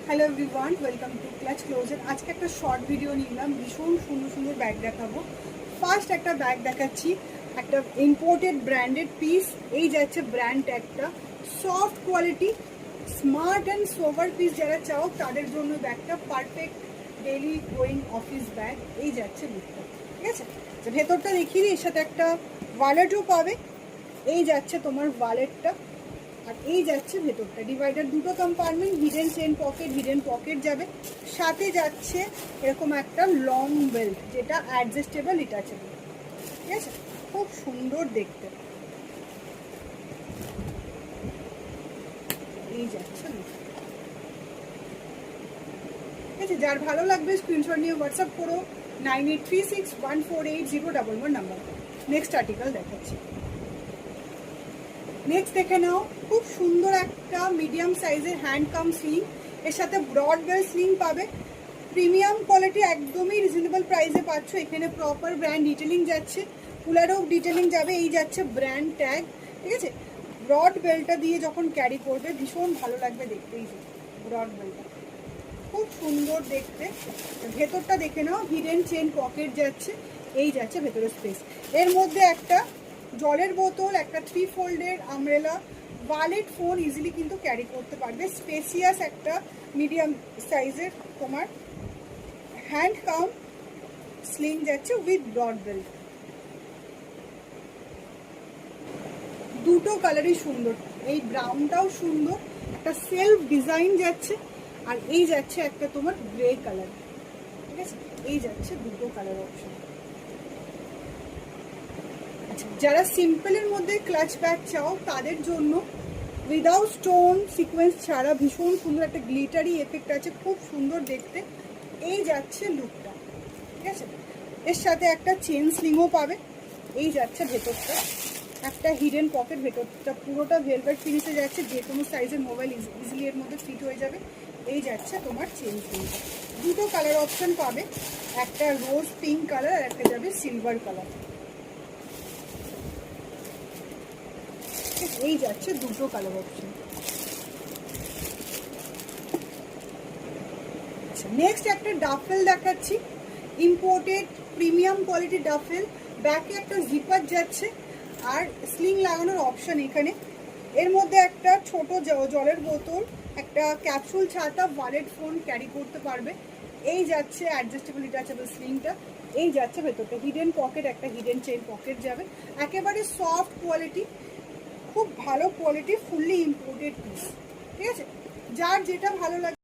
Hello everyone, welcome to clutch ক্লোজের। আজকে একটা শর্ট ভিডিও নিলাম, ভীষণ সুন্দর সুন্দর ব্যাগ দেখাবো। ফার্স্ট একটা ব্যাগ দেখাচ্ছি, একটা ইম্পোর্টেড ব্র্যান্ডেড পিস। এই যাচ্ছে ব্র্যান্ড একটা soft quality smart and sober piece যারা চাও তাদের জন্য ব্যাগটা perfect daily going office bag. এই যাচ্ছে লুকটা, ঠিক আছে। ভেতরটা দেখিয়ে দিই, এর সাথে একটা ওয়ালেটও পাবে। এই যাচ্ছে তোমার ওয়ালেটটা, আর এই যাচ্ছে ভেতরটা ডিভাইডার, দুটো compartment, hidden chain pocket, hidden pocket যাবে। সাথে যাচ্ছে এরকম একটা লং বেল্ট যেটা অ্যাডজাস্টেবল ডিটাচেবল, ঠিক আছে। খুব সুন্দর দেখতে। এই যাচ্ছে, ঠিক আছে। যার ভালো লাগবে স্ক্রিনশট নিয়ে হোয়াটসঅ্যাপ করো 9836148011 নাম্বার। নেক্সট আর্টিকেল দেখাচ্ছি। নেক্সট দেখে নাও, খুব সুন্দর একটা মিডিয়াম সাইজের হ্যান্ড কাম স্লিং, এর সাথে ব্রড বেল স্লিং পাবে। প্রিমিয়াম কোয়ালিটি, একদমই রিজনেবল প্রাইসে পাচ্ছ। এখানে প্রপার ব্র্যান্ড ডিটেলিং যাচ্ছে, কুলারও ডিটেলিং যাবে। এই যাচ্ছে ব্র্যান্ড ট্যাগ, ঠিক আছে। ব্রড বেলটা দিয়ে যখন ক্যারি করবে ভীষণ ভালো লাগবে দেখতে। এই যে ব্রড বেলটা খুব সুন্দর দেখতে। ভেতরটা দেখে নাও, হিডেন চেন পকেট যাচ্ছে। এই যাচ্ছে ভেতরের স্পেস। এর মধ্যে একটা জলের বোতল, একটা 3 ফোল্ডের আমব্রেলা, ওয়ালেট, ফোন ইজিলি কিন্তু ক্যারি করতে পারবে। স্পেসিয়াস একটা মিডিয়াম সাইজের তোমার হ্যান্ড কাম স্লিং যাচ্ছে উইথ ব্রড বেল্ট। দুটো কালারই সুন্দর, এই ব্রাউনটাও সুন্দর, একটা সেলফ ডিজাইন যাচ্ছে, আর এই যাচ্ছে একটা তোমার গ্রে কালার, ঠিক আছে। এই যাচ্ছে দুটো কালার অপশন। আচ্ছা, যারা সিম্পলের মধ্যে ক্লাচ ব্যাগ চাও তাদের জন্য উইদাউট স্টোন সিকোয়েন্স ছাড়া ভীষণ সুন্দর একটা গ্লিটারি এফেক্ট আছে, খুব সুন্দর দেখতে। এই যাচ্ছে লুকটা, ঠিক আছে। এর সাথে একটা চেন স্লিংও পাবে। এই যাচ্ছে ভেতরটা, একটা হিডেন পকেট, ভেতরটা পুরোটা ভেলভেট ফিনিশে যাচ্ছে, যে কোনো সাইজের মোবাইল ইজিলি এর মধ্যে ফিট হয়ে যাবে। এই যাচ্ছে তোমার চেন স্লিংটা। দুটো কালার অপশন পাবে, একটা রোজ পিঙ্ক কালার আর একটা যাবে সিলভার কালার। এই যাচ্ছে দুটো কালার অপশন। আচ্ছা, নেক্সট একটা ডাফেল দেখাচ্ছি, ইম্পোর্টেড প্রিমিয়াম কোয়ালিটি ডাফেল। ব্যাকে একটা জিপার যাচ্ছে আর স্লিং লাগানোর অপশন এখানে। এর মধ্যে একটা ছোট জলের বোতল, একটা ক্যাপসুল ছাতা, ওয়ালেট, ফোন ক্যারি করতে পারবে। এই যাচ্ছে অ্যাডজাস্টেবল ডিটাচেবল স্লিংটা। এই যাচ্ছে ভেতরটা হিডেন পকেট, একটা হিডেন চেইন পকেট যাবে। একেবারে সফট কোয়ালিটি, খুব ভালো কোয়ালিটি, ফুললি ইম্পোর্টেড পিস, ঠিক আছে। যার যেটা ভালো লাগে